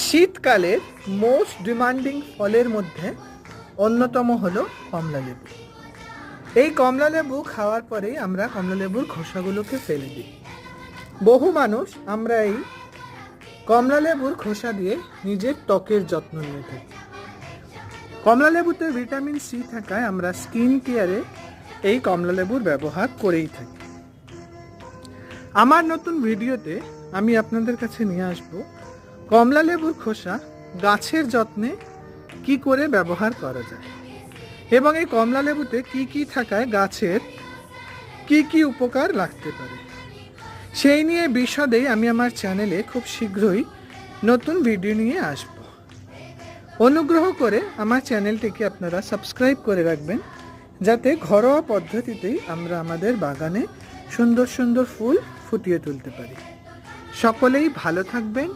শীতকালের most demanding ফলের মধ্যে অন্যতম হলো কমলা লেবু। এই কমলা লেবু খাওয়ার পরেই আমরা কমলা লেবুর খোসাগুলোকে ফেলে দিই। বহু মানুষ আমরা এই কমলা লেবুর খোসা দিয়ে নিজের ত্বকের যত্ন নিয়ে থাকি। কমলা লেবুতে ভিটামিন সি থাকায় আমরা স্কিন কেয়ারে এই কমলা লেবুর ব্যবহার করেই থাকি। আমার নতুন ভিডিওতে আমি আপনাদের কাছে নিয়ে আসব কমলা লেবুর খোসা গাছের যত্নে কি করে ব্যবহার করা যায় এবং এই কমলা লেবুতে কি কি থাকায় গাছের কি কি উপকার লাগতে পারে, সেই নিয়ে বিশদেই আমি আমার চ্যানেলে খুব শীঘ্রই নতুন ভিডিও নিয়ে আসব। অনুগ্রহ করে আমার চ্যানেলটিকে আপনারা সাবস্ক্রাইব করে রাখবেন, যাতে ঘরোয়া পদ্ধতিতেই আমরা আমাদের বাগানে সুন্দর সুন্দর ফুল ফুটিয়ে তুলতে পারি। সকলেই ভালো থাকবেন,